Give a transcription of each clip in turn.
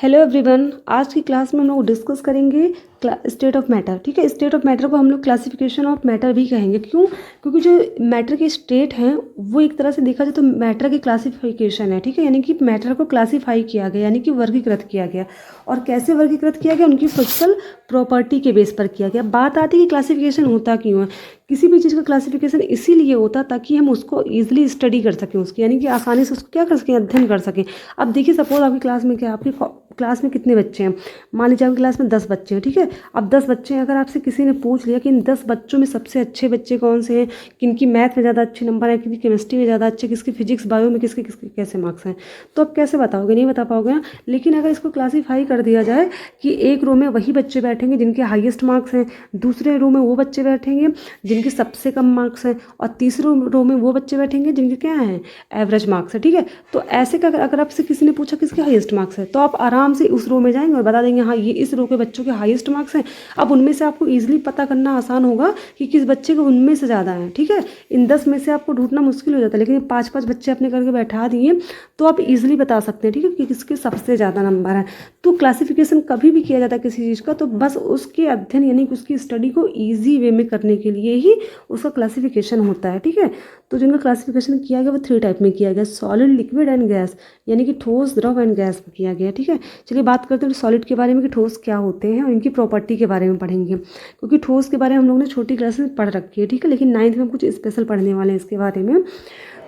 Hello everyone, आज की class में हम लोग डिस्कस करेंगे स्टेट ऑफ मैटर। ठीक है, स्टेट ऑफ मैटर को हम लोग क्लासिफिकेशन ऑफ मैटर भी कहेंगे। क्यों? क्योंकि जो मैटर के स्टेट हैं वो एक तरह से देखा जाए तो मैटर की क्लासिफिकेशन है। ठीक है, यानी कि मैटर को क्लासीफाई किया गया, यानी कि वर्गीकृत किया गया। और कैसे वर्गीकृत किया गया? उनकी फिजिकल प्रॉपर्टी के बेस पर किया गया। बात आती है कि क्लासिफिकेशन होता क्यों है। किसी भी चीज़ का क्लासिफिकेशन इसीलिए होता ताकि हम उसको ईजिली स्टडी कर सकें, उसकी यानी कि आसानी से उसको क्या कर सकें, अध्ययन कर सकें। अब देखिए, सपोज आपकी क्लास में क्या, आपकी क्लास में कितने बच्चे हैं? मान लीजिए आपकी क्लास में 10 बच्चे हैं। ठीक है, अब 10 बच्चे हैं, अगर आपसे किसी ने पूछ लिया कि इन 10 बच्चों में सबसे अच्छे बच्चे कौन से हैं, किनकी मैथ में ज़्यादा अच्छे नंबर है, किनकी केमिस्ट्री में ज़्यादा अच्छे, किसकी फिजिक्स बायो में किसके किसके कैसे मार्क्स हैं, तो आप कैसे बताओगे? नहीं बता पाओगे ना। लेकिन अगर इसको क्लासीफाई कर दिया जाए कि एक रो में वही बच्चे बैठेंगे जिनके हाईएस्ट मार्क्स हैं, दूसरे रो में वो बच्चे बैठेंगे जिनके सबसे कम मार्क्स हैं, और तीसरे रो में वो बच्चे बैठेंगे जिनके क्या हैं, एवरेज मार्क्स है। ठीक है, तो ऐसे का अगर आपसे किसी ने पूछा किसके हाईएस्ट मार्क्स है, तो आप आराम से उस रो में जाएंगे और बता देंगे हाँ ये इस रो के बच्चों के हाईएस्ट मार्क्स हैं। अब उनमें से आपको ईजिली पता करना आसान होगा कि किस बच्चे के उनमें से ज़्यादा हैं। ठीक है, इन 10 में से आपको ढूंढना मुश्किल हो जाता है, लेकिन 5-5 बच्चे अपने करके बैठा दिए तो आप इजीली बता सकते हैं। ठीक है, कि किसके सबसे ज़्यादा नंबर है। तो क्लासिफिकेशन कभी भी किया जाता है किसी चीज़ का, तो बस उसके अध्ययन यानी कि उसकी स्टडी को ईजी वे में करने के लिए ही उसका क्लासिफिकेशन होता है। ठीक है, तो जिनका क्लासिफिकेशन किया गया वो 3 टाइप में किया गया, सॉलिड, लिक्विड एंड गैस, यानी कि ठोस, द्रव एंड गैस में किया गया। ठीक है, चलिए बात करते हैं सॉलिड के बारे में कि ठोस क्या होते हैं और इनकी प्रॉपर्टी के बारे में पढ़ेंगे। क्योंकि ठोस के बारे में हम लोगों ने छोटी क्लास में पढ़ रखी है। ठीक है, लेकिन 9th में हम कुछ स्पेशल पढ़ने वाले हैं इसके बारे में।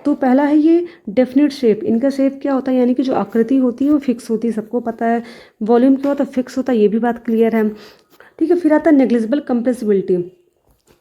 तो पहला है ये डेफिनेट शेप। इनका शेप क्या होता है, यानी कि जो आकृति होती है वो फिक्स होती है, सबको पता है। वॉल्यूम क्या होता है, फिक्स होता है, ये भी बात क्लियर है। ठीक है, फिर आता है नेग्लिजिबल कंप्रेसिबिलिटी।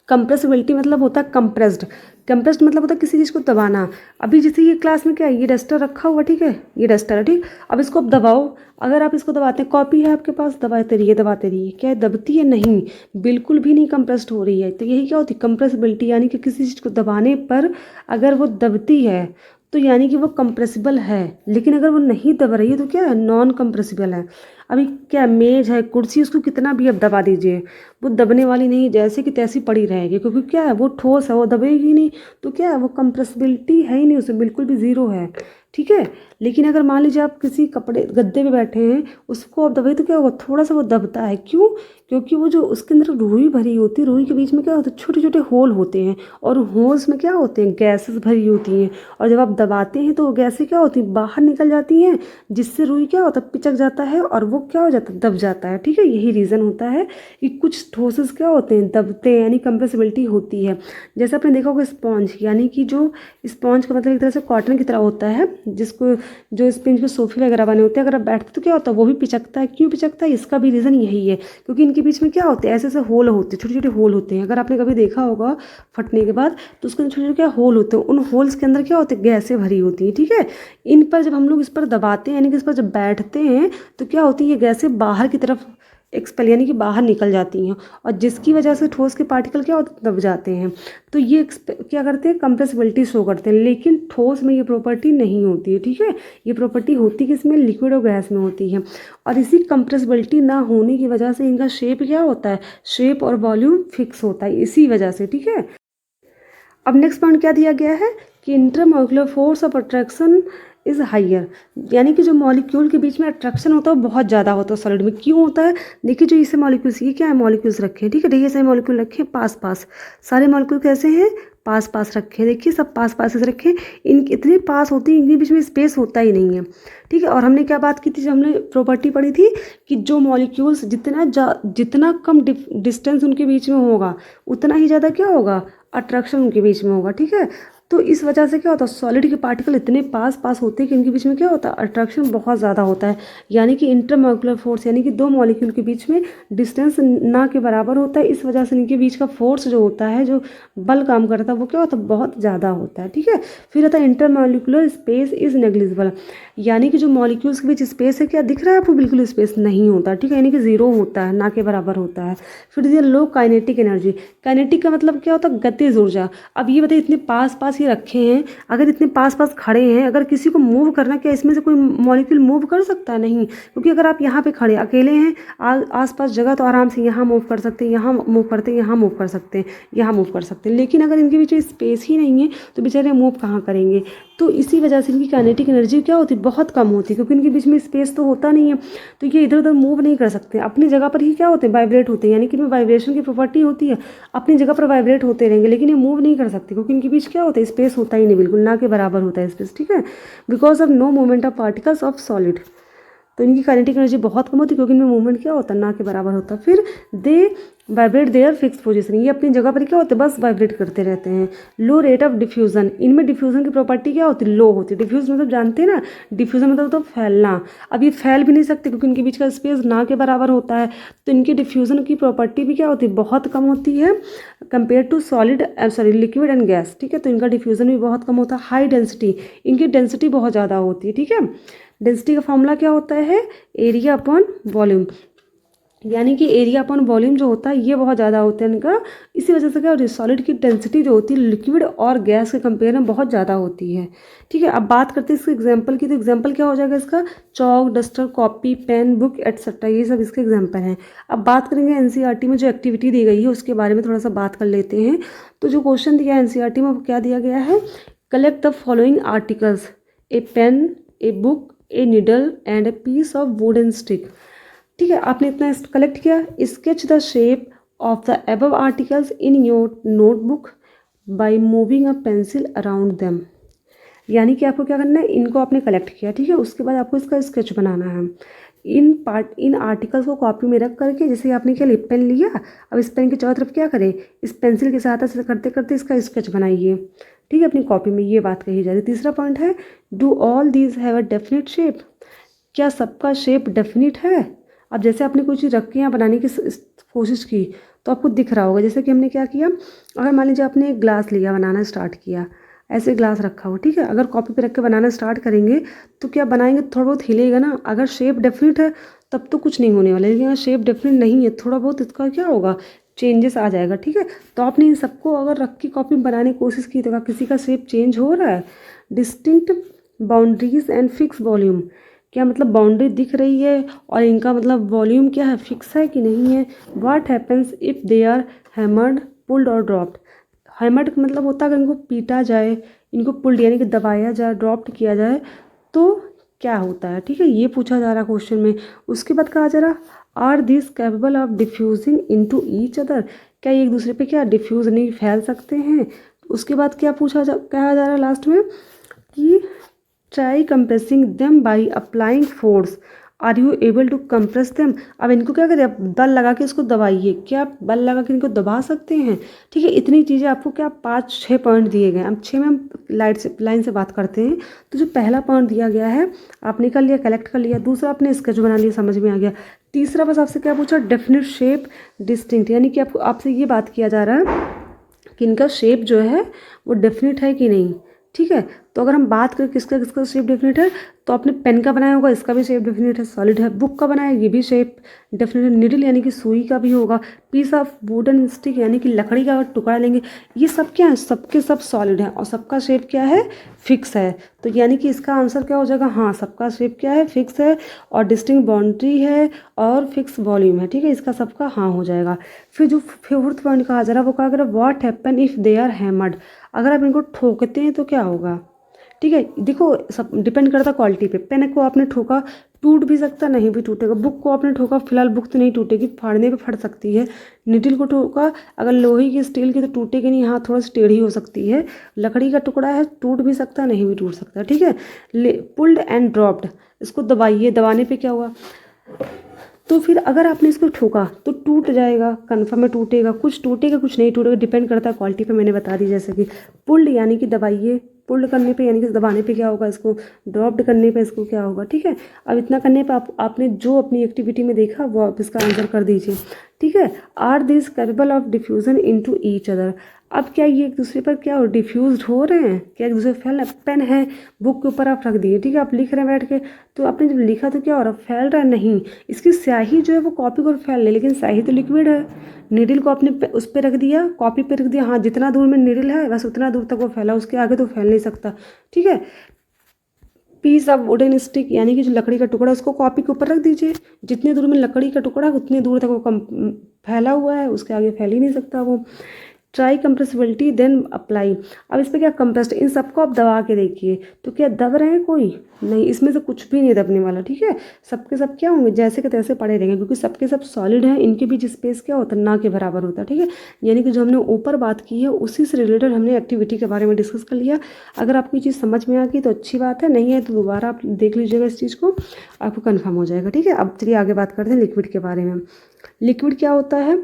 कंप्रेसिबिलिटी मतलब होता है कंप्रेस्ड। कंप्रेस्ड मतलब होता है किसी चीज़ को दबाना। अभी जैसे ये क्लास में क्या है, ये डस्टर रखा हुआ, ठीक है, ये डस्टर है, ठीक। अब इसको आप दबाओ, अगर आप इसको दबाते हैं, कॉपी है आपके पास, दबाते रहिए दबाते रहिए, क्या है, दबती है? नहीं, बिल्कुल भी नहीं कंप्रेस्ड हो रही है। तो यही क्या होती है, कंप्रेसिबिलिटी, यानी कि किसी चीज़ को दबाने पर अगर वो दबती है तो यानी कि वो कंप्रेसिबल है। लेकिन अगर वो नहीं दब रही है तो क्या है, नॉन कंप्रेसिबल है। अभी क्या, मेज है, कुर्सी, उसको कितना भी अब दबा दीजिए वो दबने वाली नहीं, जैसे कि तैसी पड़ी रहेगी, क्योंकि क्या है, वो ठोस है, वो दबेगी नहीं। तो क्या है, वो कंप्रेसिबिलिटी है ही नहीं, उसमें बिल्कुल भी ज़ीरो है। ठीक है, लेकिन अगर मान लीजिए आप किसी कपड़े गद्दे पे बैठे हैं, उसको आप दबाए तो क्या होगा, थोड़ा सा वो दबता है। क्यों? क्योंकि वो जो उसके अंदर रुई भरी होती है, रुई के बीच में क्या होता है, छोटे छोटे होल होते हैं, और होल्स में क्या होते हैं, गैसेस भरी होती हैं। और जब आप दबाते हैं तो वो गैसें क्या होती हैं, बाहर निकल जाती हैं, जिससे रुई क्या होता है, पिचक जाता है और वो क्या हो जाता है, दब जाता है। ठीक है, यही रीज़न होता है कि कुछ ठोसेस क्या होते हैं, दबते हैं, यानी कंप्रेसिबिलिटी होती है। जैसे आपने देखा होगा स्पॉन्ज, यानी कि जो स्पॉन्ज का मतलब एक तरह से कॉटन की तरह होता है, जिसको जो स्पंज के सोफे वगैरह बने होते हैं, अगर आप बैठते तो क्या होता है, वो भी पिचकता है। क्यों पिचकता है? इसका भी रीज़न यही है, क्योंकि इनके बीच में क्या होते हैं, ऐसे ऐसे होल होते हैं, छोटे छोटे होल होते हैं। अगर आपने कभी देखा होगा फटने के बाद, तो उसके अंदर छोटे छोटे क्या होल होते हैं, उन होल्स के अंदर क्या होते हैं, गैसें भरी होती हैं। ठीक है, इन पर जब हम लोग इस पर दबाते हैं, यानी कि इस पर जब बैठते हैं, तो क्या होती है, ये गैसें बाहर की तरफ एक्सपेल यानी कि बाहर निकल जाती हैं, और जिसकी वजह से ठोस के पार्टिकल क्या होते, दब जाते हैं। तो ये क्या करते हैं, कंप्रेसिबिलिटी शो करते हैं। लेकिन ठोस में ये प्रॉपर्टी नहीं होती है। ठीक है, ये प्रॉपर्टी होती किसमें, लिक्विड और गैस में होती है। और इसी कंप्रेसिबिलिटी ना होने की वजह से इनका शेप क्या होता है, शेप और वॉल्यूम फिक्स होता है, इसी वजह से। ठीक है, अब नेक्स्ट पॉइंट क्या दिया गया है कि intermolecular force of attraction is higher, यानी कि जो मॉलिक्यूल के बीच में अट्रैक्शन होता है वो बहुत ज़्यादा होता है सॉलिड में। क्यों होता है? देखिए, जो इसे मॉलिक्यूल्स, ये क्या है, मॉलिक्यूल्स रखे हैं, ठीक है, ढेर सारे मॉलिक्यूल रखे हैं पास पास, सारे मॉलिक्यूल कैसे हैं, पास पास रखे हैं। देखिए, सब पास पास से रखे हैं, इन इतने पास होते हैं, इनके बीच में स्पेस होता ही नहीं है। ठीक है, और हमने क्या बात की थी जब हमने प्रॉपर्टी पढ़ी थी कि जो मॉलिक्यूल्स जितना कम डिस्टेंस उनके बीच में होगा, उतना ही ज़्यादा क्या होगा, अट्रैक्शन उनके बीच में होगा। ठीक है, तो इस वजह से क्या होता है, सॉलिड के पार्टिकल इतने पास पास होते हैं कि इनके बीच में क्या होता है, अट्रैक्शन बहुत ज़्यादा होता है। यानी कि इंटरमोलिकुलर फोर्स, यानी कि दो मॉलिक्यूल के बीच में डिस्टेंस ना के बराबर होता है। इस वजह से इनके बीच का फोर्स जो होता है, जो बल काम करता है, वो क्या होता है, बहुत ज़्यादा होता है। ठीक है, फिर आता है इंटरमोलिकुलर स्पेस इज नेग्लिजिबल, यानी कि जो मॉलिक्यूल्स के बीच स्पेस है, क्या दिख रहा है आपको, बिल्कुल स्पेस नहीं होता। ठीक है, यानी कि जीरो होता है, ना के बराबर होता है। फिर दिया लो काइनेटिक एनर्जी। काइनेटिक का मतलब क्या होता है, गतिज ऊर्जा। अब ये बताइए, इतने पास पास ही रखे हैं, अगर इतने पास पास खड़े हैं, अगर किसी को मूव करना, क्या इसमें से कोई मॉलिक्यूल मूव कर सकता है? नहीं, क्योंकि अगर आप यहाँ पे खड़े अकेले हैं, आसपास जगह, तो आराम से यहाँ मूव कर सकते हैं, यहाँ मूव करते हैं, यहाँ मूव कर सकते हैं, यहाँ मूव कर सकते हैं। लेकिन अगर इनके बीच में स्पेस ही नहीं है तो बेचारे मूव कहाँ करेंगे? तो इसी वजह से इनकी काइनेटिक एनर्जी क्या होती है? बहुत कम होती है, क्योंकि इनके बीच में स्पेस तो होता नहीं है, तो ये इधर उधर मूव नहीं कर सकते, अपनी जगह पर ही क्या होते हैं? वाइब्रेट होते हैं। यानी कि इनमें वाइब्रेशन की प्रॉपर्टी होती है, अपनी जगह पर वाइब्रेट होते रहेंगे, लेकिन ये मूव नहीं कर सकते, क्योंकि इनके बीच क्या होता है? स्पेस होता ही नहीं, बिल्कुल ना के बराबर होता है स्पेस, ठीक है, because of no movement of particles of solid. तो इनकी काइनेटिक एनर्जी बहुत कम होती है, क्योंकि इनमें मूवमेंट क्या होता है? ना के बराबर होता है। फिर दे वाइब्रेट देयर फिक्स पोजीशन, ये अपनी जगह पर क्या होते हैं? बस वाइब्रेट करते रहते हैं। लो रेट ऑफ डिफ्यूजन, इनमें डिफ्यूजन की प्रॉपर्टी क्या होती है? लो होती है। डिफ्यूज मतलब जानते हैं ना, डिफ्यूजन मतलब तो फैलना। अब ये फैल भी नहीं सकते, क्योंकि इनके बीच का स्पेस ना के बराबर होता है, तो इनकी डिफ्यूजन की प्रॉपर्टी भी क्या होती है? बहुत कम होती है compare to solid liquid and gas, ठीक है। तो इनका डिफ्यूजन भी बहुत कम होता है। हाई डेंसिटी, इनकी डेंसिटी बहुत ज़्यादा होती है, ठीक है। डेंसिटी का फॉर्मूला क्या होता है? एरिया अपॉन वॉल्यूम, यानी कि एरिया अपॉन वॉल्यूम जो होता है ये बहुत ज़्यादा होता है इनका। इसी वजह से क्या होती है? सॉलिड की डेंसिटी जो होती है लिक्विड और गैस के कंपेयर में बहुत ज़्यादा होती है, ठीक है। अब बात करते हैं इसके एग्जांपल की, तो एग्जांपल क्या हो जाएगा इसका? Chalk, duster, copy, pen, book etcetera, ये सब इसके एग्जांपल हैं। अब बात करेंगे एनसीईआरटी में जो एक्टिविटी दी गई है उसके बारे में थोड़ा सा बात कर लेते हैं। तो जो क्वेश्चन दिया है एनसीईआरटी में, वो क्या दिया गया है? Collect the following articles, a pen, a book, a needle and a piece of wood and stick, ठीक है। आपने इतना कलेक्ट किया। Sketch the shape of the above articles in your notebook by moving a pencil around them, यानी कि आपको क्या करना है? इनको आपने कलेक्ट किया, ठीक है, उसके बाद आपको इसका स्केच बनाना है। इन आर्टिकल्स को कॉपी में रख करके, जैसे आपने क्या लिप पेन लिया, अब इस पेन के चारों तरफ क्या करें? इस पेंसिल के साथ ऐसे करते करते इसका स्केच बनाइए, ठीक है, अपनी कॉपी में। ये बात कही जा रही है। तीसरा पॉइंट है do all these have a definite shape, क्या सबका शेप डेफिनेट है? अब जैसे आपने कोई चीज़ रख के यहाँ बनाने की कोशिश की तो आपको दिख रहा होगा। जैसे कि हमने क्या किया, अगर मान लीजिए आपने एक ग्लास लिया, बनाना स्टार्ट किया, ऐसे ग्लास रखा हो, ठीक है, अगर कॉपी पे रख के बनाना स्टार्ट करेंगे तो क्या बनाएंगे? थोड़ा बहुत हिलेगा ना। अगर शेप डेफिनेट है तब तो कुछ नहीं होने वाला, लेकिन अगर शेप डेफिनेट नहीं है, थोड़ा बहुत इसका क्या होगा? चेंजेस आ जाएगा, ठीक है। तो आपने इन सबको अगर रख के कॉपी में बनाने की कोशिश की तो किसी का शेप चेंज हो रहा है? Distinct boundaries and fix volume, क्या मतलब बाउंड्री दिख रही है और इनका मतलब वॉल्यूम क्या है? फिक्स है कि नहीं है? What happens if they are hammered, pulled or dropped, hammered का मतलब होता है अगर इनको पीटा जाए, इनको पुल्ड यानी कि दबाया जाए, ड्रॉप्ड किया जाए तो क्या होता है, ठीक है, ये पूछा जा रहा क्वेश्चन में। उसके बाद कहा जा रहा are this capable of diffusing into each other, क्या ये एक दूसरे पे क्या डिफ्यूज़ नहीं फैल सकते हैं? उसके बाद क्या कहा जा रहा है लास्ट में कि try compressing them by applying force, are you able to compress them. अब इनको क्या करें? बल लगा के इसको दबाइए, क्या आप बल लगा के इनको दबा सकते हैं? ठीक है, इतनी चीज़ें आपको क्या 5-6 पॉइंट दिए गए हैं। अब 6 में हम लाइन से बात करते हैं। तो जो पहला पॉइंट दिया गया है आपने कर लिया, कलेक्ट कर लिया। दूसरा आपने स्केच बना लिया, समझ में आ गया। तीसरा बस आपसे क्या पूछा? डेफिनेट शेप डिस्टिंक्ट, यानी कि आपसे ये बात किया जा रहा है कि इनका शेप जो है वो डेफिनेट है कि नहीं, ठीक है। तो अगर हम बात करें किसका शेप डेफिनेट है, तो आपने पेन का बनाया होगा, इसका भी शेप डेफिनेट है, सॉलिड है। बुक का बनाया, ये भी शेप डेफिनेट है। निडल यानी कि सुई का भी होगा। पीस ऑफ वुडन स्टिक यानी कि लकड़ी का टुकड़ा लेंगे, ये सब क्या है? सबके सब सॉलिड है और सबका शेप क्या है? फिक्स है। तो यानी कि इसका आंसर क्या हो जाएगा? हाँ, सबका शेप क्या है? फिक्स है और डिस्टिंक्ट बाउंड्री है और फिक्स वॉल्यूम है, ठीक है, इसका सबका हाँ हो जाएगा। फिर जो फोर्थ पॉइंट कहा जा रहा है वो कहा जा रहा है what happen if they are hammered, अगर आप इनको ठोकते हैं तो क्या होगा, ठीक है। देखो सब डिपेंड करता है क्वालिटी पे। पेन को आपने ठोका, टूट भी सकता, नहीं भी टूटेगा। बुक को आपने ठोका, फिलहाल बुक तो नहीं टूटेगी, फाड़ने पे फट सकती है। निडल को ठोका, अगर लोहे की स्टील की तो टूटेगी नहीं, हाँ थोड़ा सी टेढ़ी हो सकती है। लकड़ी का टुकड़ा है, टूट भी सकता, नहीं भी टूट सकता, ठीक है। पुल्ड एंड ड्रॉप्ड, इसको दबाइए, दबाने पे क्या हुआ? तो फिर अगर आपने इसको ठोका तो टूट जाएगा, कन्फर्म है टूटेगा, कुछ टूटेगा कुछ नहीं टूटेगा, डिपेंड करता है क्वालिटी पे, मैंने बता दी। जैसे कि पुल्ड यानी कि दबाइए, पुल्ड करने पे यानी कि दबाने पे क्या होगा इसको, ड्रॉप्ड करने पे इसको क्या होगा, ठीक है। अब इतना करने पे आपने जो अपनी एक्टिविटी में देखा वो आप इसका आंसर कर दीजिए, ठीक है। Are this capable of diffusion into each other, अब क्या ये एक दूसरे पर क्या हो डिफ्यूज हो रहे हैं, क्या एक दूसरे फैल, पेन है बुक के ऊपर आप रख दिए, ठीक है, आप लिख रहे हैं बैठ के, तो आपने जब लिखा तो क्या हो रहा है, फैल रहा है, नहीं, इसकी स्याही जो है वो कॉपी पर फैल रही, लेकिन स्याही तो लिक्विड है। नीडल को आपने उस पर रख दिया, कॉपी पे रख दिया, हाँ जितना दूर में नीडल है बस उतना दूर तक वो फैला, उसके आगे तो फैल नहीं सकता, ठीक है। पीस ऑफ वुडन स्टिक यानी कि जो लकड़ी का टुकड़ा उसको कॉपी के ऊपर रख दीजिए, जितने दूर में लकड़ी का टुकड़ा है उतने दूर तक वो कम फैला हुआ है, उसके आगे फैल ही नहीं सकता वो। Try compressibility then apply. अब इस पर क्या कंप्रेस्ड, इन सबको आप दबा के देखिए, तो क्या दब रहे हैं कोई नहीं, इसमें से कुछ भी नहीं दबने वाला, ठीक है, सबके सब क्या होंगे जैसे के तैसे पड़े रहेंगे, क्योंकि सबके सब सॉलिड हैं, इनके बीच स्पेस क्या होता है ना के बराबर होता है, ठीक है। यानी कि जो हमने ऊपर बात की है उसी से रिलेटेड हमने एक्टिविटी के बारे में डिस्कस कर लिया। अगर आपको ये चीज़ समझ में आ गई तो अच्छी बात है, नहीं है तो दोबारा आप देख लीजिएगा इस चीज़ को, आपको कन्फर्म हो जाएगा, ठीक है। अब चलिए आगे बात करते हैं लिक्विड के बारे में। लिक्विड क्या होता है,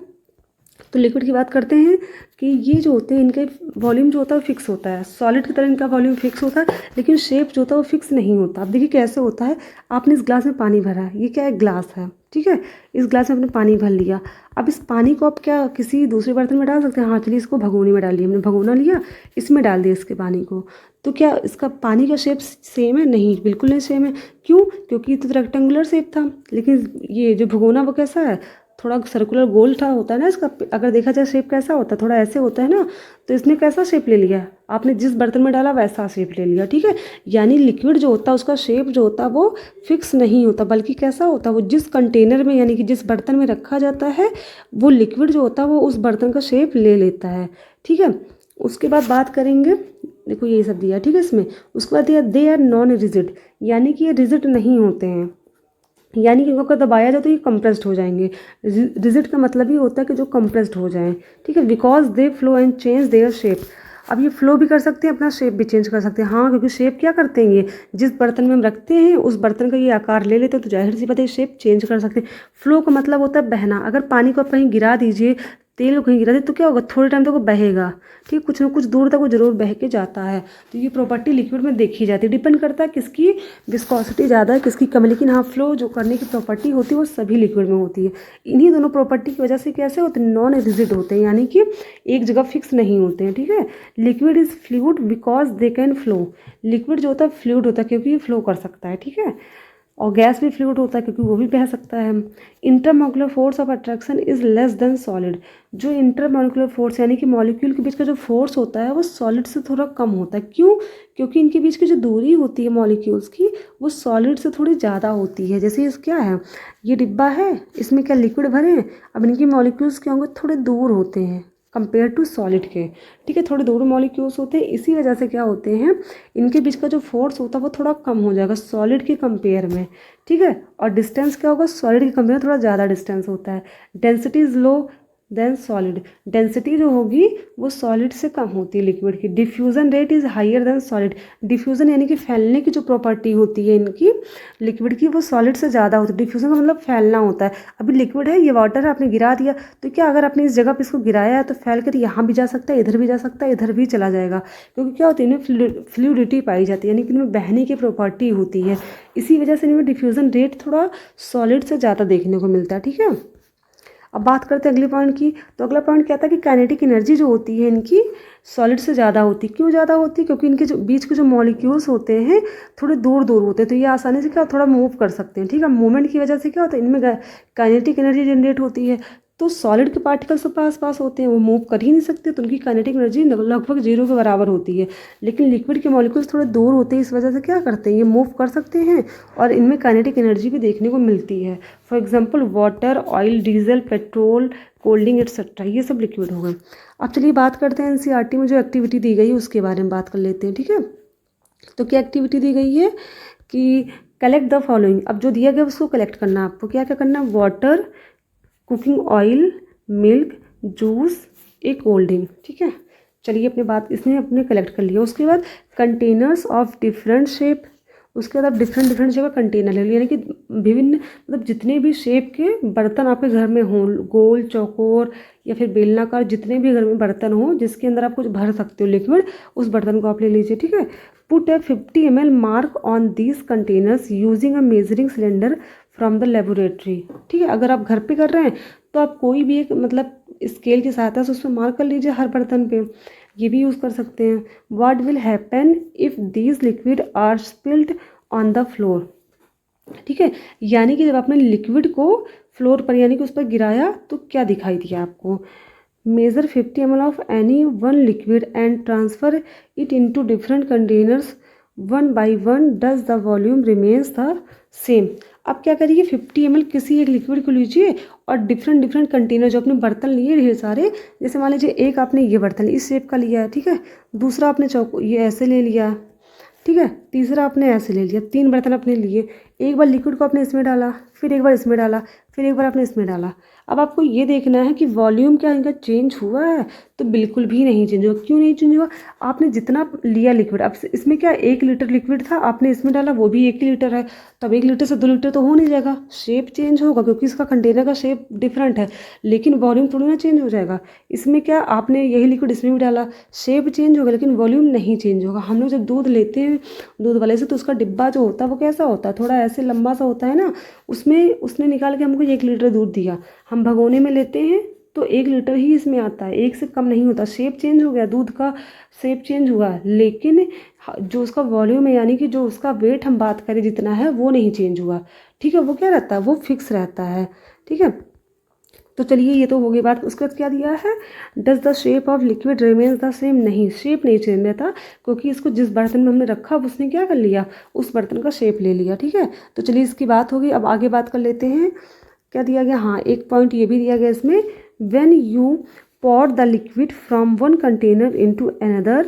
तो लिक्विड की बात करते हैं कि ये जो होते हैं इनके वॉल्यूम जो होता है वो फिक्स होता है, सॉलिड की तरह इनका वॉल्यूम फिक्स होता है, लेकिन शेप जो होता है वो फिक्स नहीं होता। अब देखिए कैसे होता है, आपने इस ग्लास में पानी भरा है, ये क्या है ग्लास है, ठीक है, इस ग्लास में आपने पानी भर लिया, अब इस पानी को आप क्या किसी दूसरे बर्तन में डाल सकते हैं, हाँ चलिए इसको भगोनी में डाल लिया, हमने भगोना लिया, इसमें डाल दिया इसके पानी को, तो क्या इसका पानी का शेप सेम है, नहीं बिल्कुल नहीं सेम है, क्यों, क्योंकि ये तो रेक्टेंगुलर शेप था, लेकिन ये जो भगोना वो कैसा है, थोड़ा सर्कुलर गोल था होता है ना इसका, अगर देखा जाए शेप कैसा होता है, थोड़ा ऐसे होता है ना, तो इसने कैसा शेप ले लिया, आपने जिस बर्तन में डाला वैसा शेप ले लिया, ठीक है। यानी लिक्विड जो होता है उसका शेप जो होता है वो फिक्स नहीं होता, बल्कि कैसा होता है, वो जिस कंटेनर में यानी कि जिस बर्तन में रखा जाता है वो लिक्विड जो होता है वो उस बर्तन का शेप ले लेता है, ठीक है। उसके बाद बात करेंगे, देखो यही सब दिया, ठीक है इसमें। उसके बाद दिया दे आर नॉन रिजिड, यानी कि ये रिजिड नहीं होते हैं, यानी कि इनको दबाया जाए तो ये कंप्रेस्ड हो जाएंगे। रिजिड का मतलब ये होता है कि जो कंप्रेस्ड हो जाएं, ठीक है, because they flow and change their shape. अब ये फ्लो भी कर सकते हैं, अपना शेप भी चेंज कर सकते हैं, हाँ क्योंकि शेप क्या करते हैं, ये जिस बर्तन में हम रखते हैं उस बर्तन का ये आकार ले लेते हैं, तो जाहिर सी बात है शेप चेंज कर सकते हैं। फ्लो का मतलब होता है बहना, अगर पानी को आप कहीं गिरा दीजिए, तेल को कहीं गिरा दे तो क्या होगा, थोड़े टाइम तक वो बहेगा, ठीक, कुछ ना कुछ दूर तक वो जरूर बह के जाता है। तो ये प्रॉपर्टी लिक्विड में देखी जाती है, डिपेंड करता है किसकी विस्कोसिटी ज़्यादा है किसकी कम, लेकिन हाँ फ्लो जो करने की प्रॉपर्टी होती है वो सभी लिक्विड में होती है। इन्हीं दोनों प्रॉपर्टी की वजह से कैसे होते हैं, नॉन रिजिड होते हैं, यानी कि एक जगह फिक्स नहीं होते हैं, ठीक है। Liquid is fluid because they can flow, liquid जो होता है फ्लूइड होता है क्योंकि ये फ्लो कर सकता है, ठीक है। और गैस भी फ्लूइड होता है क्योंकि वो भी बह सकता है। Intermolecular force of attraction is less than solid, जो इंटरमॉलिक्यूलर फोर्स यानी कि मॉलिक्यूल के बीच का जो फोर्स होता है वो सॉलिड से थोड़ा कम होता है, क्यों, क्योंकि इनके बीच की जो दूरी होती है मॉलिक्यूल्स की वो सॉलिड से थोड़ी ज़्यादा होती है। जैसे इस क्या है, ये डिब्बा है, इसमें क्या लिक्विड भरे हैं, अब इनके मॉलिक्यूल्स क्या होंगे, थोड़े दूर होते हैं कंपेयर टू सॉलिड के, ठीक है, थोड़े दूर मॉलिक्यूल्स होते हैं, इसी वजह से क्या होते हैं इनके बीच का जो फोर्स होता है वो थोड़ा कम हो जाएगा सॉलिड के कंपेयर में, ठीक है। और डिस्टेंस क्या होगा, सॉलिड के कंपेयर में थोड़ा ज़्यादा डिस्टेंस होता है। Density is low than solid, density जो होगी वो सॉलिड से कम होती है लिक्विड की। Diffusion rate is higher than solid, diffusion यानी कि फैलने की जो प्रॉपर्टी होती है इनकी लिक्विड की वो सॉलिड से ज़्यादा होती है। डिफ्यूज़न का मतलब फैलना होता है, अभी लिक्विड है, ये वाटर है, आपने गिरा दिया तो क्या, अगर आपने इस जगह पे इसको गिराया है तो फैल कर यहाँ भी जा सकता है, इधर भी जा सकता है, इधर भी चला जाएगा, क्योंकि क्या होती है इनमें फ्लूइडिटी पाई जाती है, यानी कि इनमें बहने की प्रॉपर्टी होती है, इसी वजह से इनमें डिफ्यूज़न रेट थोड़ा सॉलिड से ज़्यादा देखने को मिलता है, ठीक है। अब बात करते हैं अगले पॉइंट की, तो अगला पॉइंट कहता है कि काइनेटिक एनर्जी जो होती है इनकी सॉलिड से ज़्यादा होती है। क्यों ज़्यादा होती है, क्योंकि इनके जो बीच के जो मॉलिक्यूल्स होते हैं थोड़े दूर दूर होते हैं, तो ये आसानी से क्या थोड़ा मूव कर सकते हैं, ठीक है। मूवमेंट की वजह से क्या होता है इनमें काइनेटिक एनर्जी जनरेट होती है, तो सॉलिड के पार्टिकल्स तो पास पास होते हैं, वो मूव कर ही नहीं सकते, तो उनकी काइनेटिक एनर्जी लगभग 0 के बराबर होती है। लेकिन लिक्विड के मॉलिक्यूल्स थोड़े दूर होते हैं, इस वजह से क्या करते हैं ये मूव कर सकते हैं और इनमें काइनेटिक एनर्जी भी देखने को मिलती है। For example water, oil, diesel, petrol, cold drink etcetera, ये सब लिक्विड हो गए। अब चलिए बात करते हैं एनसीईआरटी में जो एक्टिविटी दी गई है उसके बारे में बात कर लेते हैं, ठीक है। तो क्या एक्टिविटी दी गई है कि कलेक्ट द फॉलोइंग, अब जो दिया गया उसको कलेक्ट करना है आपको, क्या क्या करना है, water, cooking oil, milk, juice, एक कोल्ड ड्रिंक, ठीक है। चलिए अपने बात इसने अपने कलेक्ट कर लिया। उसके बाद कंटेनर्स ऑफ डिफरेंट शेप, उसके बाद आप डिफरेंट डिफरेंट शेप का कंटेनर ले लिया, यानी कि विभिन्न मतलब जितने भी शेप के बर्तन आपके घर में हों, गोल, चौकोर या फिर बेलनाकार, जितने भी घर में बर्तन हो जिसके अंदर आप कुछ भर सकते हो लिक्विड, उस बर्तन को आप ले लीजिए, ठीक है। Put A 50 ml mark on these containers using a measuring cylinder from the laboratory, ठीक है। अगर आप घर पे कर रहे हैं तो तो आप कोई भी एक मतलब स्केल की सहायता से उसमें मार्क कर लीजिए हर बर्तन पे, ये भी यूज़ कर सकते हैं। What will happen if these liquid are spilled on the floor, ठीक है, यानी कि जब आपने लिक्विड को फ्लोर पर यानी कि उस पर गिराया तो क्या दिखाई दिया आपको। Measure 50 ml of any one liquid and transfer it into different containers one by one, does the volume remains the same. अब क्या करिए, 50 ml किसी एक लिक्विड को लीजिए और डिफरेंट डिफरेंट कंटेनर जो आपने बर्तन लिए ढेर सारे, जैसे मान लीजिए एक आपने ये बर्तन इस शेप का लिया है, ठीक है, दूसरा आपने चौको ये ऐसे ले लिया, ठीक है, तीसरा आपने ऐसे ले लिया, 3 बर्तन आपने लिए। एक बार लिक्विड को आपने इसमें डाला, फिर एक बार इसमें डाला, फिर एक बार आपने इसमें डाला। अब आपको ये देखना है कि वॉल्यूम क्या इनका चेंज हुआ है, तो बिल्कुल भी नहीं चेंज हुआ। क्यों नहीं चेंज हुआ, आपने जितना लिया लिक्विड, अब इसमें क्या 1 लीटर लिक्विड था, आपने इसमें डाला वो भी 1 लीटर है, तब 1 लीटर से 2 लीटर तो हो नहीं जाएगा, शेप चेंज होगा क्योंकि इसका कंटेनर का शेप डिफरेंट है, लेकिन वॉल्यूम थोड़ी ना चेंज हो जाएगा। इसमें क्या आपने यही लिक्विड इसमें भी डाला, शेप चेंज होगा लेकिन वॉल्यूम नहीं चेंज होगा। हम लोग जब दूध लेते हैं दूध वाले से तो उसका डिब्बा जो होता है वो कैसा होता है, थोड़ा ऐसे लंबा सा होता है ना, उसमें उसने निकाल के हमको 1 लीटर दूध दिया, हम भगोने में लेते हैं तो 1 लीटर ही इसमें आता है, 1 से कम नहीं होता। शेप चेंज हो गया, दूध का शेप चेंज हुआ, लेकिन जो उसका वॉल्यूम है यानी कि जो उसका वेट हम बात करें जितना है वो नहीं चेंज हुआ, ठीक है, वो क्या रहता है, वो फिक्स रहता है, ठीक है। तो चलिए ये तो हो गई बात। उसके बाद क्या दिया है, does the shape of liquid remains the same, नहीं, शेप नहीं चेंज रहता क्योंकि इसको जिस बर्तन में हमने रखा उसने क्या कर लिया, उस बर्तन का शेप ले लिया, ठीक है। तो चलिए इसकी बात होगी। अब आगे बात कर लेते हैं, क्या दिया गया, हाँ एक पॉइंट ये भी दिया गया इसमें, when you pour the liquid from one container into another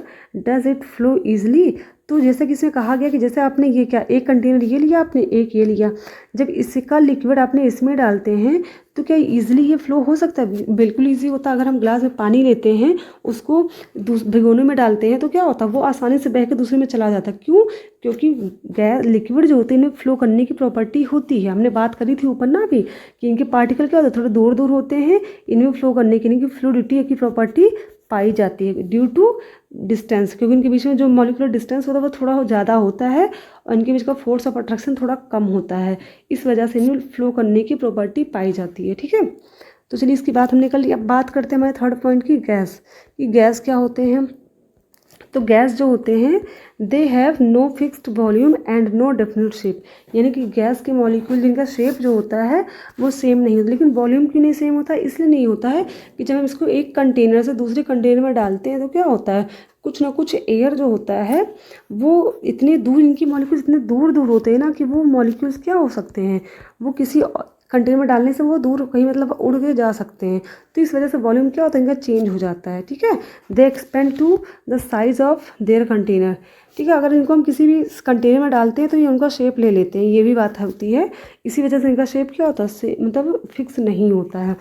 does it flow easily। तो जैसे कि इसमें कहा गया कि जैसे आपने ये क्या एक कंटेनर ये लिया, आपने एक ये लिया, जब इसका लिक्विड आपने इसमें डालते हैं तो क्या इजीली ये फ्लो हो सकता है, बिल्कुल इजी होता है। अगर हम ग्लास में पानी लेते हैं उसको भिगोने में डालते हैं तो क्या होता है, वो आसानी से बह के दूसरे में चला जाता है। क्यों, क्योंकि गैस लिक्विड जो होते हैं इनमें फ्लो करने की प्रॉपर्टी होती है, हमने बात करी थी ऊपर ना अभी कि इनके पार्टिकल क्या होते हैं, थोड़े दूर दूर होते हैं, इनमें फ्लो करने के लिए फ्लूइडिटी की प्रॉपर्टी पाई जाती है ड्यू टू डिस्टेंस, क्योंकि इनके बीच में जो मॉलिक्यूलर डिस्टेंस होता है वो थोड़ा ज़्यादा होता है और इनके बीच का फोर्स ऑफ अट्रैक्शन थोड़ा कम होता है, इस वजह से इनमें फ्लो करने की प्रॉपर्टी पाई जाती है, ठीक है। तो चलिए इसकी बात हमने कर ली। अब बात करते हैं हमारे थर्ड पॉइंट की, गैस कि गैस क्या होते हैं। तो गैस जो होते हैं they have no fixed volume and no definite shape, यानी कि गैस के मॉलिक्यूल जिनका शेप जो होता है वो सेम नहीं होता। लेकिन वॉल्यूम क्यों नहीं सेम होता है, इसलिए नहीं होता है कि जब हम इसको एक कंटेनर से दूसरे कंटेनर में डालते हैं तो क्या होता है, कुछ ना कुछ एयर जो होता है वो इतने दूर, इनकी मॉलिक्यूल्स इतने दूर दूर होते हैं ना कि वो मॉलिक्यूल्स क्या हो सकते हैं, वो किसी कंटेनर में डालने से वो दूर कहीं मतलब उड़ के जा सकते हैं, तो इस वजह से वॉल्यूम क्या होता है इनका चेंज हो जाता है, ठीक है। They expand to the size of their container, ठीक है। अगर इनको हम किसी भी कंटेनर में डालते हैं तो ये उनका शेप ले लेते हैं, ये भी बात होती है। इसी वजह से इनका शेप क्या होता है, मतलब फिक्स नहीं होता है।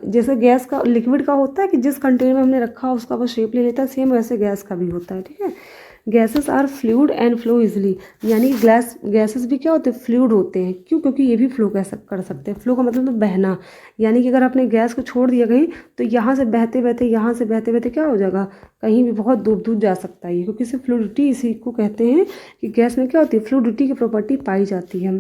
जैसे गैस का लिक्विड का होता है कि जिस कंटेनर में हमने रखा उसका वो शेप ले लेता है, सेम वैसे गैस का भी होता है, ठीक है। Gases are fluid and flow easily, यानी गैसेस भी क्या होते हैं, फ्लूइड होते हैं। क्यों, क्योंकि ये भी फ्लो कर सकते हैं। फ्लो का मतलब तो बहना, यानी कि अगर आपने गैस को छोड़ दिया कहीं तो यहाँ से बहते बहते यहाँ से बहते बहते क्या हो जाएगा, कहीं भी बहुत दूर दूर जा सकता है ये, क्योंकि इसे फ्लूइडिटी इसी को कहते हैं कि गैस में क्या होती है, फ्लूइडिटी की प्रॉपर्टी पाई जाती है,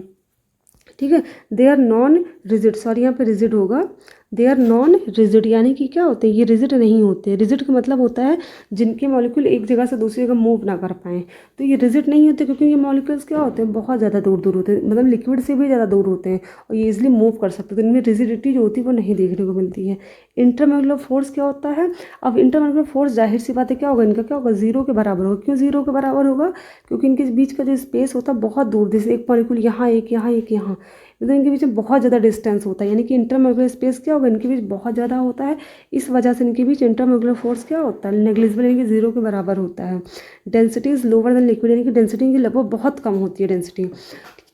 ठीक है। They are non rigid, sorry यहाँ पे रिजिड होगा, दे आर नॉन रिजिड, यानी कि क्या होते हैं, ये रिजिड नहीं होते। रिजिड का मतलब होता है जिनके मॉलिक्यूल एक जगह से दूसरी जगह मूव ना कर पाएँ, तो ये रिजिड नहीं होते क्योंकि ये मॉलिक्यूल्स क्या होते हैं, बहुत ज़्यादा दूर दूर होते हैं, मतलब लिक्विड से भी ज़्यादा दूर होते हैं और ये इजिली मूव कर सकते हैं, तो इनमें रिजिडिटी जो होती है वो नहीं देखने को मिलती है। इंटरमोलिकुलर फोर्स क्या होता है, अब इंटरमोलिकुलर फोर्स जाहिर सी बात है क्या होगा, इनका क्या होगा, जीरो के बराबर होगा। क्यों जीरो के बराबर होगा, क्योंकि इनके बीच का जो स्पेस होता है बहुत दूर, जैसे एक मॉलिक्यूल यहाँ एक यहाँ एक यहाँ, तो इनके बीच में बहुत ज़्यादा डिस्टेंस होता है, यानी कि इंटरमोलिकुलर स्पेस क्या होगा, इनके बीच बहुत ज़्यादा होता है। इस वजह से इनके बीच इंटरमोलिकुलर फोर्स क्या होता है, नेग्लिजिबल, यानी कि जीरो के बराबर होता है। Density is lower than liquid, यानी कि डेंसिटी इनकी लगभग बहुत कम होती है डेंसिटी,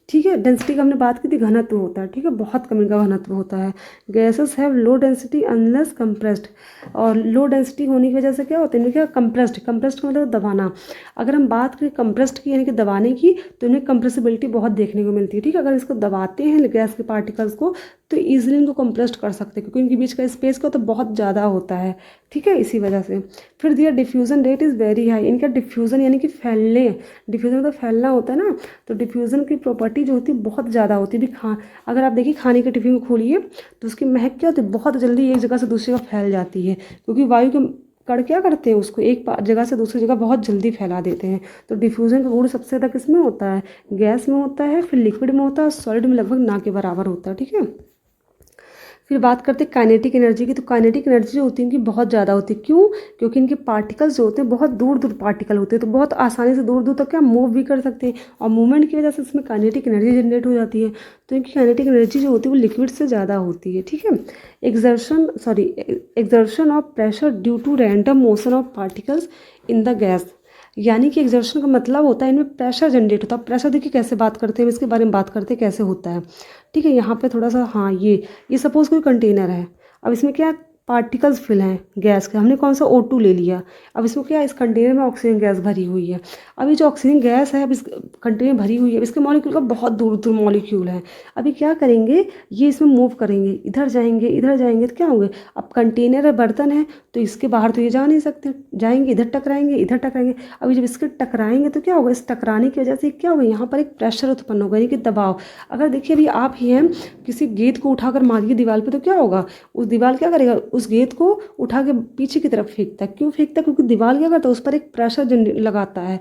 ठीक है। डेंसिटी का हमने बात की थी, घनत्व होता है, ठीक है, बहुत कम इनका घनत्व होता है। Gases have low density unless compressed, और लो डेंसिटी होने की वजह से क्या होता है, इनमें क्या कंप्रेस्ड, कंप्रेस्ड का मतलब दबाना। अगर हम बात करें कंप्रेस्ड की यानी कि दबाने की, तो इनमें कंप्रेसिबिलिटी बहुत देखने को मिलती है, ठीक है। अगर इसको दबाते हैं गैस के पार्टिकल्स को तो ईजिली इनको कंप्रेस्ड कर सकते हैं, क्योंकि इनके बीच का स्पेस का तो बहुत ज़्यादा होता है, ठीक है, इसी वजह से। फिर their diffusion rate is very high, इनका डिफ्यूज़न यानी कि फैलने, डिफ्यूज़न तो फैलना होता है ना, तो डिफ्यूज़न की प्रॉपर्टी जो होती है बहुत ज़्यादा होती है। भी अगर आप देखिए खाने के टिफिन को खोलिए तो उसकी महक क्या होती है, बहुत जल्दी एक जगह से दूसरी जगह फैल जाती है, क्योंकि वायु के कण क्या करते हैं, उसको एक जगह से दूसरी जगह बहुत जल्दी फैला देते हैं। तो डिफ्यूज़न का गुण सबसे ज़्यादा किस में होता है, गैस में होता है, फिर लिक्विड में होता है, सॉलिड में लगभग ना के बराबर होता है, ठीक है। फिर बात करते हैं काइनेटिक एनर्जी की, तो काइनेटिक एनर्जी जो होती है इनकी बहुत ज़्यादा होती है। क्यों? क्योंकि इनके पार्टिकल्स जो होते हैं बहुत दूर दूर पार्टिकल होते हैं, तो बहुत आसानी से दूर दूर तक क्या मूव भी कर सकते हैं, और मूवमेंट की वजह से इसमें काइनेटिक एनर्जी जनरेट हो जाती है। तो इनकी काइनेटिक एनर्जी जो होती है वो लिक्विड से ज़्यादा होती है, ठीक है। Exertion of pressure due to random motion of particles in the gas, यानी कि एक्सर्शन का मतलब होता है इनमें प्रेशर जनरेट होता है। प्रेशर देखिए कैसे बात करते हैं, इसके बारे में बात करते हैं कैसे होता है, ठीक है। यहाँ पे थोड़ा सा, हाँ, ये सपोज़ कोई कंटेनर है, अब इसमें क्या पार्टिकल्स फिल हैं गैस के, हमने कौन सा O2 ले लिया, अब इसमें क्या, इस कंटेनर में ऑक्सीजन गैस भरी हुई है। अब ये जो ऑक्सीजन गैस है अब इस कंटेनर भरी हुई है, इसके मॉलिक्यूल का बहुत दूर दूर मॉलिक्यूल है। अभी क्या करेंगे, ये इसमें मूव करेंगे, इधर जाएंगे तो क्या होंगे, अब कंटेनर है, बर्तन है, तो इसके बाहर तो ये जा नहीं सकते, जाएंगे इधर टकराएंगे। अभी जब इसके टकराएंगे तो क्या होगा, इस टकराने की वजह से क्या होगा, यहाँ पर एक प्रेशर उत्पन्न होगा, यानी कि दबाव। अगर देखिए अभी आप ही हैं, किसी गेंद को उठाकर मारिए दीवार पे, तो क्या होगा, उस दीवार क्या करेगा, उस गेंद को उठा के पीछे की तरफ फेंकता है। क्यों फेंकता है, क्योंकि दीवार क्या करता है, उस पर एक प्रेशर लगाता है।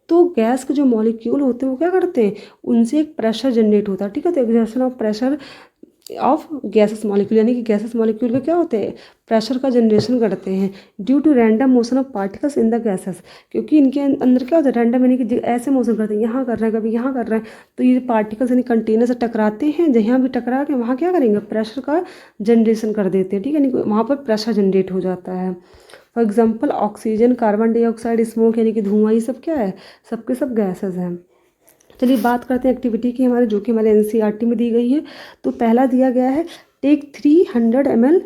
तो गैस के जो मॉलिक्यूल होते हैं वो क्या करते हैं, उनसे एक प्रेशर जनरेट होता है, ठीक है। तो exertion of pressure of gases molecule, यानी कि गैसेस मॉलिक्यूल का क्या होते हैं, प्रेशर का जनरेशन करते हैं due to random motion of particles in the gases, क्योंकि इनके अंदर क्या होता है, रैंडम यानी कि ऐसे मोशन करते हैं, यहाँ कर रहे हैं कभी यहाँ कर रहे हैं, तो ये पार्टिकल्स यानी कंटेनर से टकराते हैं, जहाँ भी टकरा के वहाँ क्या करेंगे, प्रेशर का जनरेशन कर देते हैं, ठीक है, यानी वहाँ पर प्रेशर जनरेट हो जाता है। For example oxygen, carbon dioxide, smoke यानी कि धुआं, ये सब क्या है, सबके सब गैसेज हैं। चलिए बात करते हैं एक्टिविटी की हमारे, जो कि हमारे NCERT में दी गई है। तो पहला दिया गया है, टेक 300 ml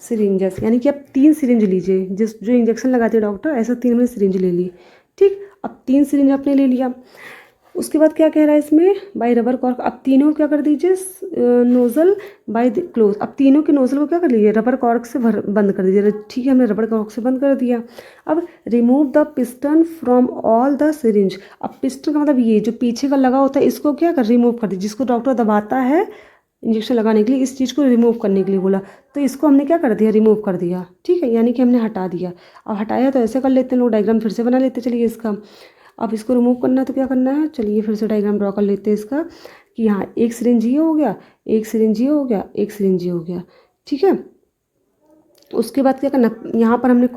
सिरिंजेस, यानी कि आप 3 सिरिंज लीजिए, जो इंजेक्शन लगाते हैं डॉक्टर, ऐसा 3 ml सिरिंज ले ली, ठीक। अब 3 सिरिंज आपने ले लिया, उसके बाद क्या कह रहा है इसमें, बाय रबर कॉर्क। अब तीनों क्या कर दीजिए, नोजल बाय क्लोज, अब तीनों के नोजल को क्या कर लीजिए, रबर कॉर्क से बंद कर दीजिए, ठीक है, हमने रबर कॉर्क से बंद कर दिया। अब remove the piston from all the syringe, अब पिस्टन का मतलब ये जो पीछे का लगा होता है, इसको क्या कर रिमूव कर दीजिए, जिसको डॉक्टर दबाता है इंजेक्शन लगाने के लिए, इस चीज़ को रिमूव करने के लिए बोला, तो इसको हमने क्या कर दिया, रिमूव कर दिया, ठीक है, यानी कि हमने हटा दिया। अब हटाया तो ऐसे कर लेते हैं लोग, डायग्राम फिर से बना लेते, चलिए इसका। अब इसको रिमूव करना है तो क्या करना है, चलिए फिर से डायग्राम ड्रॉ कर लेते हैं इसका, कि यहाँ एक सिरिंज ये हो गया, एक सिरिंज ये हो गया, एक सिरिंज ये हो गया, ठीक है। उसके बाद क्या करना, यहाँ पर हमने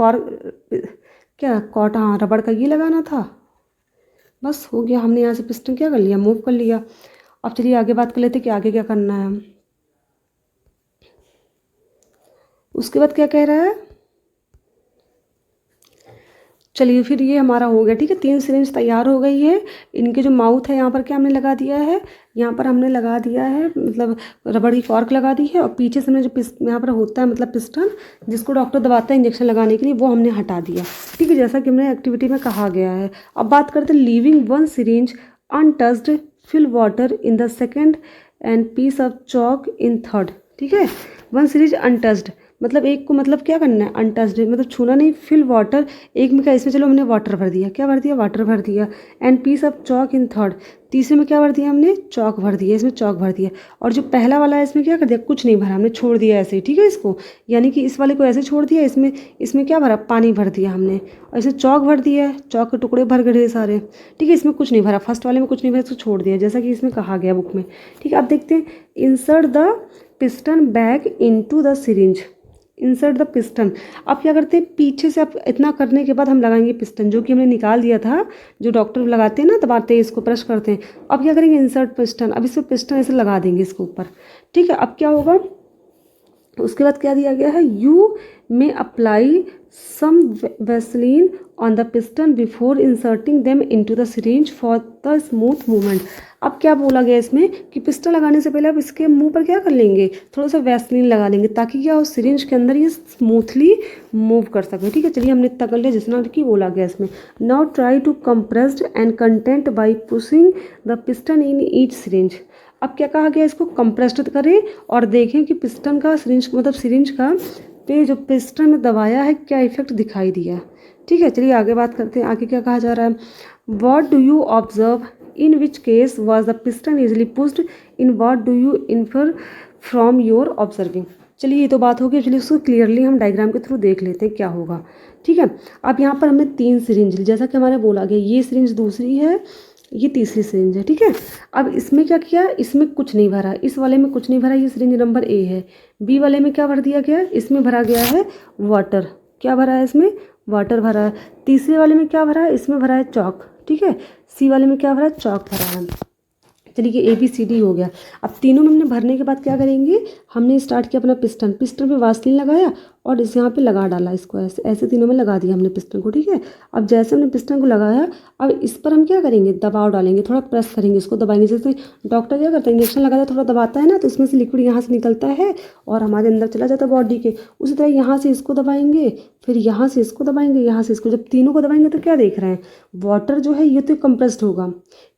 हाँ, रबड़ का ये लगाना था, बस हो गया, हमने यहाँ से पिस्टन क्या कर लिया, मूव कर लिया। अब चलिए आगे बात कर लेते हैं कि आगे क्या करना है। उसके बाद क्या कह रहा है, चलिए फिर ये हमारा हो गया, ठीक है, 3 सिरिंज तैयार हो गई है। इनके जो माउथ है यहाँ पर क्या हमने लगा दिया है, यहाँ पर हमने लगा दिया है, मतलब रबड़ की कॉर्क लगा दी है, और पीछे से हमने जो यहाँ पर होता है मतलब पिस्टन, जिसको डॉक्टर दबाता है इंजेक्शन लगाने के लिए, वो हमने हटा दिया, ठीक है, जैसा कि हमने एक्टिविटी में कहा गया है। अब बात करते हैं, leaving 1 syringe untouched, fill water in the second and piece of chalk in third, ठीक है। 1 सिरिंज अनटच्ड मतलब एक को मतलब क्या करना है, अनटच्ड मतलब छूना नहीं, फिल वाटर, एक में क्या, इसमें चलो हमने वाटर भर दिया, क्या भर दिया, वाटर भर दिया, and piece of chalk in third, तीसरे में क्या भर दिया हमने, चॉक भर दिया, इसमें चॉक भर दिया। और जो पहला वाला है इसमें क्या कर दिया, कुछ नहीं भरा, हमने छोड़ दिया ऐसे ही, ठीक है, इसको, यानी कि इस वाले को ऐसे छोड़ दिया, इसमें क्या भरा, पानी भर दिया हमने, और इसमें चॉक भर दिया है, चॉक के टुकड़े भर गए सारे, ठीक है, इसमें कुछ नहीं भरा, फर्स्ट वाले में कुछ नहीं भरा, इसको छोड़ दिया, जैसा कि इसमें कहा गया बुक में, ठीक है। अब देखते हैं, insert the piston back into the syringe, insert the piston. अब क्या करते हैं, पीछे से अब इतना करने के बाद हम लगाएंगे पिस्टन, जो कि हमने निकाल दिया था, जो डॉक्टर लगाते हैं ना, दबाते हैं इसको, प्रेस करते हैं। अब क्या करेंगे, इंसर्ट पिस्टन, अब इसको पिस्टन ऐसे लगा देंगे इसके ऊपर, ठीक है। अब क्या होगा, उसके बाद क्या दिया गया है, you may apply some Vaseline on the piston before inserting them into the syringe for the smooth movement. अब क्या बोला गया इसमें कि पिस्टन लगाने से पहले आप इसके मुंह पर क्या कर लेंगे, थोड़ा सा वैसलीन लगा लेंगे, ताकि क्या हो, सिरिंज के अंदर ये स्मूथली मूव कर सके, ठीक है। चलिए हमने इतना कर लिया जितना कि बोला गया इसमें। Now try to compressed and content by pushing the piston in each syringe. अब क्या कहा गया, इसको कंप्रेस्ड करें और देखें कि पिस्टन का सिरिंज का पे जो पिस्टन में दबाया है क्या इफेक्ट दिखाई दिया। ठीक है, चलिए आगे बात करते हैं। आगे क्या कहा जा रहा है, what do you observe in which case was the piston easily pushed in what do you infer from your observing. चलिए ये तो बात होगी, चलिए उसको क्लियरली हम डायग्राम के थ्रू देख लेते हैं क्या होगा। ठीक है, अब यहाँ पर हमने 3 सिरिंज, जैसा कि हमारे बोला गया, ये सिरिंज दूसरी है, ये तीसरी सिरिंज है। ठीक है, अब इसमें क्या किया, इसमें कुछ नहीं भरा, इस वाले में कुछ नहीं भरा, ये सिरिंज नंबर ए है। बी वाले में क्या भर दिया गया, इसमें भरा गया है वाटर, क्या भरा है इसमें, वाटर भरा है। तीसरे वाले में क्या भरा है, इसमें भरा है चॉक। ठीक है, सी वाले में क्या भरा है, चॉक भरा है। चलिए ए बी सी डी हो गया। अब तीनों में हमने भरने के बाद क्या करेंगे, हमने स्टार्ट किया अपना पिस्टन पे वासलिन लगाया और इस यहाँ पे लगा डाला, इसको ऐसे ऐसे तीनों में लगा दिया हमने पिस्टन को। ठीक है, अब जैसे हमने पिस्टन को लगाया, अब इस पर हम क्या करेंगे, दबाव डालेंगे, थोड़ा प्रेस करेंगे, इसको दबाएंगे। जैसे डॉक्टर क्या करता है, इंजेक्शन लगाता है, थोड़ा दबाता है ना, तो इसमें से लिक्विड यहाँ से निकलता है और हमारे अंदर चला जाता है बॉडी के। उसी तरह यहाँ से इसको दबाएंगे, फिर यहाँ से इसको दबाएंगे, यहाँ से इसको। जब तीनों को दबाएंगे तो क्या देख रहे हैं, वाटर जो है ये तो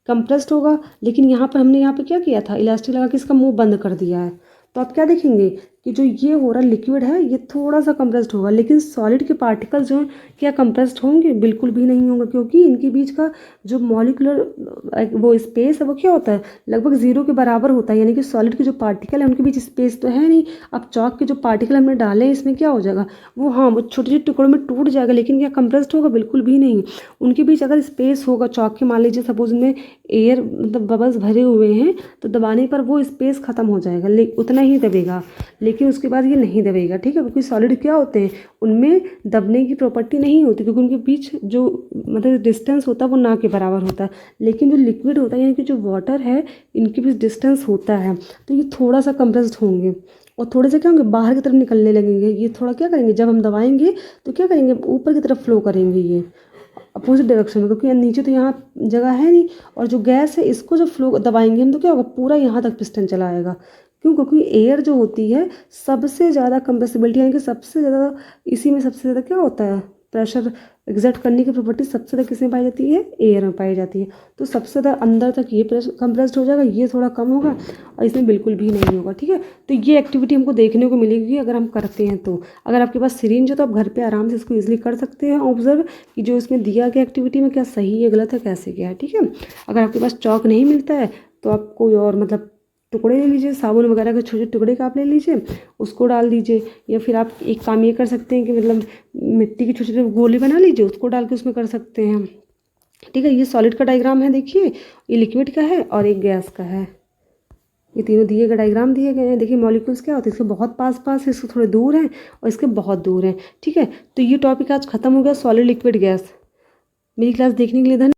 कंप्रेस्ड होगा, लेकिन यहाँ पर हमने यहाँ पे क्या किया था, इलास्टिक लगा के इसका मुंह बंद कर दिया है। तो आप क्या देखेंगे कि जो ये हो रहा लिक्विड है ये थोड़ा सा कंप्रेस्ड होगा, लेकिन सॉलिड के पार्टिकल्स जो हैं क्या कंप्रेस्ड होंगे, बिल्कुल भी नहीं होंगे, क्योंकि इनके बीच का जो मॉलिक्यूलर वो स्पेस है वो क्या होता है, लगभग 0 के बराबर होता है। यानी कि सॉलिड के जो पार्टिकल है उनके बीच स्पेस तो है नहीं। अब चॉक के जो पार्टिकल हमने डाले इसमें क्या हो जाएगा, वो हाँ वो छोटे छोटे टुकड़ों में टूट जाएगा, लेकिन क्या कंप्रेस्ड होगा, बिल्कुल भी नहीं। उनके बीच अगर स्पेस होगा चॉक के, मान लीजिए सपोज में एयर मतलब बबल्स भरे हुए हैं, तो दबाने पर वो स्पेस खत्म हो जाएगा, उतना ही दबेगा, लेकिन उसके बाद ये नहीं दबेगा। ठीक है, क्योंकि सॉलिड क्या होते हैं, उनमें दबने की प्रॉपर्टी नहीं होती, क्योंकि उनके बीच जो मतलब डिस्टेंस होता है वो ना के बराबर होता है। लेकिन जो लिक्विड होता है यानी कि जो वाटर है, इनके बीच डिस्टेंस होता है, तो ये थोड़ा सा कंप्रेस्ड होंगे और थोड़े से क्या होंगे, बाहर की तरफ निकलने लगेंगे। ये थोड़ा क्या करेंगे, जब हम दबाएंगे तो क्या करेंगे, ऊपर की तरफ फ्लो करेंगे, ये अपोजिट डायरेक्शन में, क्योंकि नीचे तो यहाँ जगह है नहीं। और जो गैस है इसको जब फ्लो दबाएंगे हम तो क्या होगा, पूरा यहाँ तक पिस्टन चला आएगा। क्यों, क्योंकि एयर जो होती है सबसे ज़्यादा कंप्रेसिबिलिटी, यानी कि सबसे ज़्यादा इसी में सबसे ज़्यादा क्या होता है, प्रेशर एग्जर्ट करने की प्रॉपर्टी सबसे ज़्यादा किस में पाई जाती है, एयर में पाई जाती है। तो सबसे ज़्यादा अंदर तक ये कंप्रेस्ड हो जाएगा, ये थोड़ा कम होगा और इसमें बिल्कुल भी नहीं होगा। ठीक है, तो ये एक्टिविटी हमको देखने को मिलेगी अगर हम करते हैं तो। अगर आपके पास सिरिंज है तो आप घर पे आराम से इसको ईजिली कर सकते हैं ऑब्जर्व कि जो इसमें दिया गया एक्टिविटी में क्या सही है गलत है कैसे क्या है। ठीक है, अगर आपके पास चॉक नहीं मिलता है तो आप कोई और मतलब टुकड़े ले लीजिए, साबुन वगैरह के छोटे टुकड़े का आप ले लीजिए, उसको डाल दीजिए। या फिर आप एक काम ये कर सकते हैं कि मतलब मिट्टी के छोटे छोटे गोले बना लीजिए, उसको डाल के उसमें कर सकते हैं। ठीक है, ये सॉलिड का डायग्राम है, देखिए ये लिक्विड का है और एक गैस का है। ये तीनों दिए गए डायग्राम दिए गए हैं। देखिए मॉलिक्यूल्स क्या होते हैं, इसके बहुत पास पास है, इसके थोड़े दूर हैं और इसके बहुत दूर हैं। ठीक है, तो ये टॉपिक आज खत्म हो गया, सॉलिड लिक्विड गैस। मेरी क्लास देखने के लिए धन्यवाद।